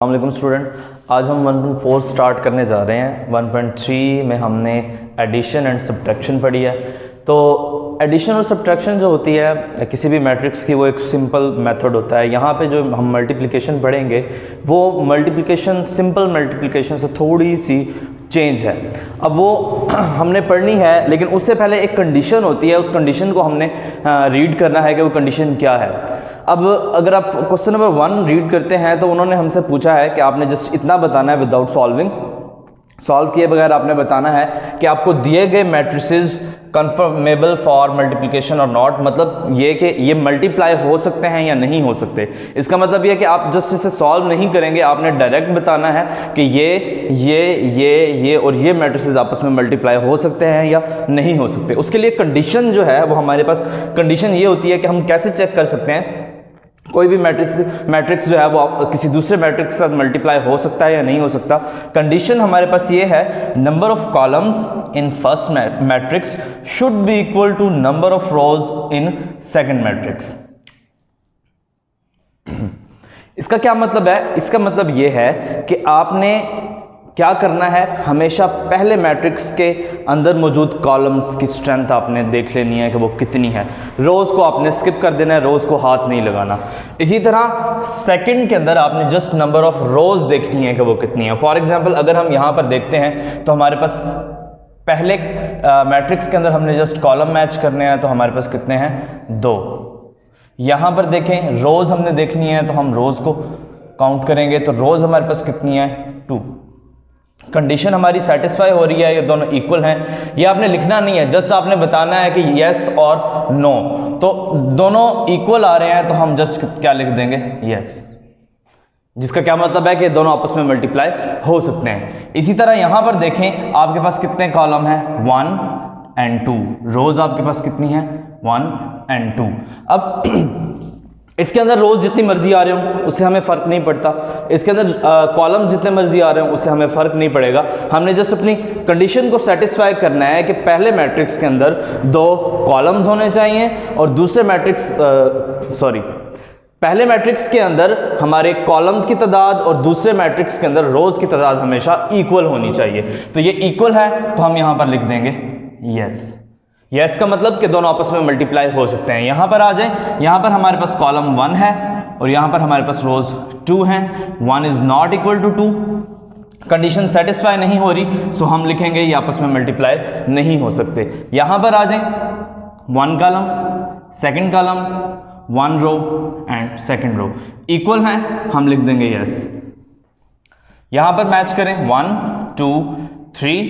अस्सलाम स्टूडेंट, आज हम 1.4 स्टार्ट करने जा रहे हैं। 1.3 में हमने एडिशन एंड सब्ट्रैक्शन पढ़ी है। तो एडिशन और सब्ट्रैक्शन जो होती है किसी भी मैट्रिक्स की, वो एक सिंपल मेथड होता है। यहाँ पे जो हम मल्टीप्लिकेशन पढ़ेंगे वो मल्टीप्लिकेशन सिंपल मल्टीप्लिकेशन से थोड़ी सी चेंज है। अब वो हमने पढ़नी है, लेकिन उससे पहले एक कंडीशन होती है, उस कंडीशन को हमने रीड करना है कि वो कंडीशन क्या है। अब अगर आप क्वेश्चन नंबर 1 रीड करते हैं तो उन्होंने हमसे पूछा है कि आपने जस्ट इतना बताना है विदाउट सॉल्विंग, सॉल्व किए बगैर आपने बताना है कि आपको दिए गए मैट्रिसेस कन्फर्मेबल फॉर मल्टीप्लिकेशन और नॉट, मतलब ये कि ये मल्टीप्लाई हो सकते हैं या नहीं हो सकते। इसका मतलब ये कि आप जस्ट इसे सॉल्व नहीं करेंगे, आपने डायरेक्ट बताना है कि ये और ये मैट्रिसेस आपस में मल्टीप्लाई हो सकते हैं या नहीं हो सकते। उसके लिए कंडीशन जो है वो हमारे पास कंडीशन ये होती है कि हम कैसे चेक कर सकते हैं कोई भी मैट्रिक्स जो है वो किसी दूसरे मैट्रिक्स के साथ मल्टीप्लाई हो सकता है या नहीं हो सकता। कंडीशन हमारे पास ये है, number of columns in first matrix should be equal to number of rows in second matrix. इसका क्या मतलब है? इसका मतलब ये है कि आपने क्या करना है, हमेशा पहले मैट्रिक्स के अंदर मौजूद कॉलम्स की स्ट्रेंथ आपने देख लेनी है कि वो कितनी है। रोज़ को आपने स्किप कर देना है, रोज़ को हाथ नहीं लगाना। इसी तरह सेकंड के अंदर आपने जस्ट नंबर ऑफ रोज़ देखनी है कि वो कितनी है। फॉर एग्जांपल अगर हम यहाँ पर देखते हैं तो हमारे पास पहले मैट्रिक्स के अंदर हमने जस्ट कॉलम मैच करने हैं, तो हमारे पास कितने हैं? 2। यहाँ पर देखें रोज़ हमने देखनी है, तो हम रोज़ को काउंट करेंगे, तो रोज़ हमारे पास कितनी है? 2। कंडीशन हमारी सेटिस्फाई हो रही है, ये दोनों इक्वल हैं। ये आपने लिखना नहीं है, जस्ट आपने बताना है कि यस और नो। तो दोनों इक्वल आ रहे हैं तो हम जस्ट क्या लिख देंगे? यस, जिसका क्या मतलब है कि दोनों आपस में मल्टीप्लाई हो सकते हैं। इसी तरह यहां पर देखें आपके पास कितने कॉलम हैं? 1 और 2। रोज आपके पास कितनी है? 1 और 2। अब इसके अंदर रोज जितनी मर्जी आ रहे हो उससे हमें फ़र्क नहीं पड़ता, इसके अंदर कॉलम जितने मर्जी आ रहे हो उससे हमें फ़र्क नहीं पड़ेगा। हमने जस्ट अपनी कंडीशन को सेटिस्फाई करना है कि पहले मैट्रिक्स के अंदर 2 कॉलम्स होने चाहिए और दूसरे पहले मैट्रिक्स के अंदर हमारे कॉलम्स की तादाद और दूसरे मैट्रिक्स के अंदर रोज की तादाद हमेशा इक्वल होनी चाहिए। तो ये इक्वल है तो हम यहाँ पर लिख देंगे यस। यस का मतलब कि दोनों आपस में मल्टीप्लाई हो सकते हैं। यहां पर आ जाएं, यहां पर हमारे पास कॉलम 1 है और यहां पर हमारे पास रोज 2 हैं। 1 is not equal to 2, condition satisfy नहीं हो रही, सो हम लिखेंगे ये आपस में मल्टीप्लाई नहीं हो सकते। यहां पर आ जाएं, 1 column, second column, 1 row and second row equal हैं, हम लिख देंगे यस। यहां पर मैच करें 1 2 3,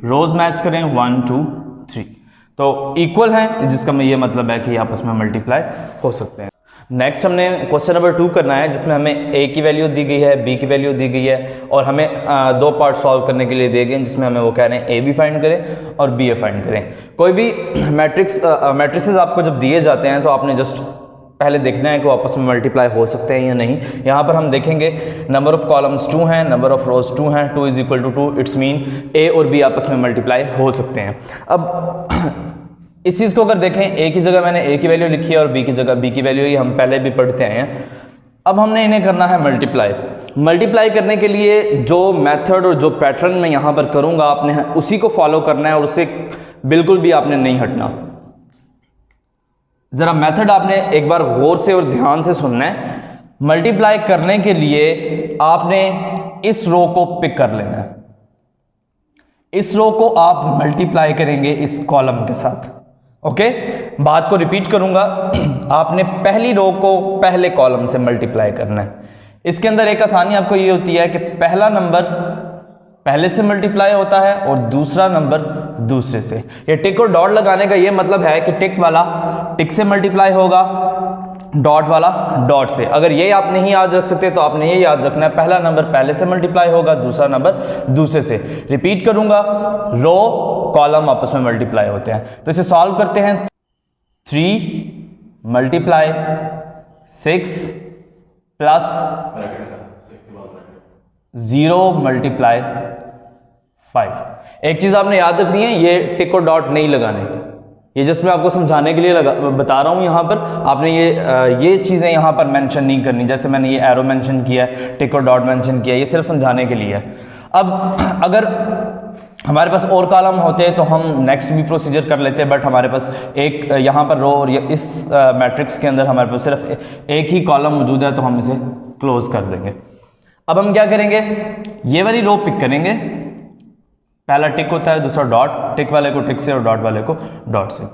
रोज मैच करें 1 2 3, तो इक्वल है, जिसका ये मतलब है कि आपस में मल्टीप्लाई हो सकते हैं। नेक्स्ट हमने क्वेश्चन नंबर 2 करना है, जिसमें हमें ए की वैल्यू दी गई है, बी की वैल्यू दी गई है और हमें 2 पार्ट सॉल्व करने के लिए दिए गए, जिसमें हमें वो कह रहे हैं ए बी फाइंड करें और बी ए फाइंड करें। कोई भी मैट्रिसेस आपको जब दिए जाते हैं तो आपने जस्ट पहले देखना है कि वो आपस में मल्टीप्लाई हो सकते हैं या नहीं। यहाँ पर हम देखेंगे नंबर ऑफ कॉलम्स 2 हैं, नंबर ऑफ रोज 2 हैं, 2 is equal to 2, it's mean A और बी आपस में मल्टीप्लाई हो सकते हैं। अब इस चीज़ को अगर देखें, ए की जगह मैंने ए की वैल्यू लिखी है और बी की जगह बी की वैल्यू ही हम पहले भी पढ़ते आए हैं। अब हमने इन्हें करना है मल्टीप्लाई। मल्टीप्लाई करने के लिए जो मेथड और जो पैटर्न मैं यहाँ पर करूँगा आपने उसी को फॉलो करना है और उससे बिल्कुल भी आपने नहीं हटना। ज़रा मेथड आपने एक बार गौर से और ध्यान से सुनना है। मल्टीप्लाई करने के लिए आपने इस रो को पिक कर लेना है, इस रो को आप मल्टीप्लाई करेंगे इस कॉलम के साथ। ओके, बात को रिपीट करूंगा, आपने पहली रो को पहले कॉलम से मल्टीप्लाई करना है। इसके अंदर एक आसानी आपको ये होती है कि पहला नंबर पहले से मल्टीप्लाई होता है और दूसरा नंबर दूसरे से। ये टिक और डॉट लगाने का ये मतलब है कि टिक वाला टिक से मल्टीप्लाई होगा, डॉट वाला डॉट से। अगर ये आप नहीं याद रख सकते तो आपने ये याद रखना है, पहला नंबर पहले से मल्टीप्लाई होगा, दूसरा नंबर दूसरे से। रिपीट करूंगा, रो कॉलम आपस में मल्टीप्लाई होते हैं। तो इसे सॉल्व करते हैं। 3 मल्टीप्लाई 6 प्लस 0 मल्टीप्लाई 5। एक चीज आपने याद रखनी है, ये टिक और डॉट नहीं लगाने, ये जस्ट मैं आपको समझाने के लिए बता रहा हूँ। यहाँ पर आपने ये चीज़ें यहाँ पर मेंशन नहीं करनी, जैसे मैंने ये एरो मेंशन किया है, टिक और डॉट मेंशन किया है, ये सिर्फ समझाने के लिए है। अब अगर हमारे पास और कॉलम होते हैं तो हम नेक्स्ट भी प्रोसीजर कर लेते हैं, बट हमारे पास एक यहाँ पर रो और इस मैट्रिक्स के अंदर हमारे पास सिर्फ एक ही कॉलम मौजूद है, तो हम इसे क्लोज कर देंगे। अब हम क्या करेंगे, ये वाली रो पिक करेंगे, पहला टिक होता है, दूसरा डॉट, टिक वाले को टिक से और डॉट वाले को डॉट से।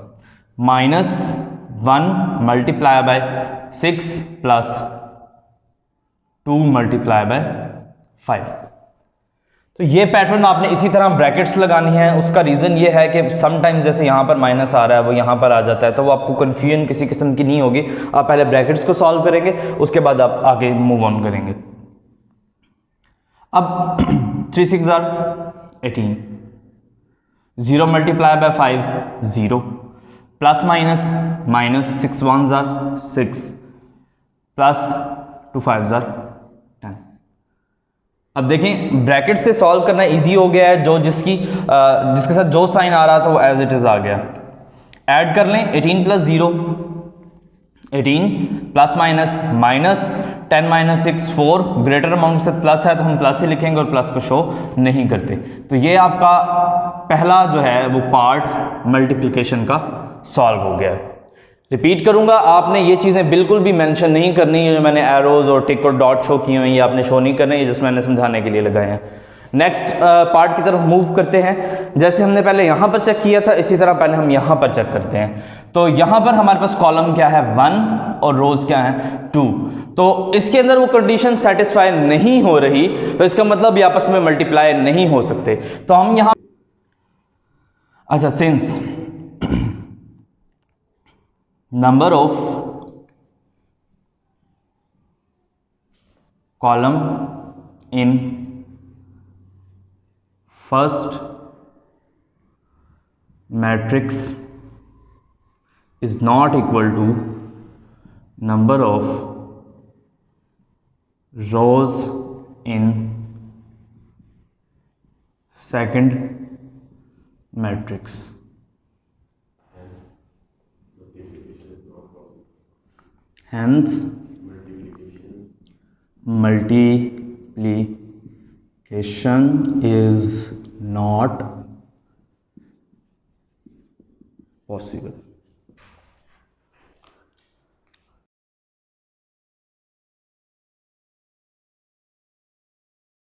-1 multiply by 6 plus 2 multiply by 5। तो ये पैटर्न आपने इसी तरह ब्रैकेट्स लगानी है। उसका रीज़न ये है कि समटाइम जैसे यहाँ पर माइनस आ रहा है वो यहाँ पर आ जाता है, तो वो आपको कन्फ्यूजन किसी किस्म की नहीं होगी। आप पहले ब्रैकेट्स को सॉल्व करेंगे, उसके बाद आप आगे मूव ऑन करेंगे। अब 3 6 18, 0 multiply by 5 0, plus minus 6 1 6, plus 2 5 10। अब देखें ब्रैकेट से सॉल्व करना इजी हो गया है, जो जिसके साथ जो साइन आ रहा था वो एज इट इज आ गया। ऐड कर लें 18 plus 0 18, plus minus 10 minus 6 4, greater amount से प्लस है तो हम प्लस ही लिखेंगे और प्लस को शो नहीं करते। तो ये आपका पहला जो है वो पार्ट मल्टीप्लिकेशन का सॉल्व हो गया है। रिपीट करूंगा, आपने ये चीज़ें बिल्कुल भी मेंशन नहीं करनी है जो मैंने एरोज और टिक और डॉट शो किए हुए हैं, ये आपने शो नहीं करने, ये जिस मैंने समझाने के लिए लगाए हैं। नेक्स्ट पार्ट की तरफ मूव करते हैं। जैसे हमने पहले यहाँ पर चेक किया था, इसी तरह पहले हम यहाँ पर चेक करते हैं। तो यहाँ पर हमारे पास कॉलम क्या है 1 और रोज क्या है 2। तो इसके अंदर वो कंडीशन सेटिस्फाई नहीं हो रही, तो इसका मतलब ये आपस में मल्टीप्लाई नहीं हो सकते। तो हम यहाँ since number of column in first matrix is not equal to number of rows in second matrix. Hence, multiplication is not possible.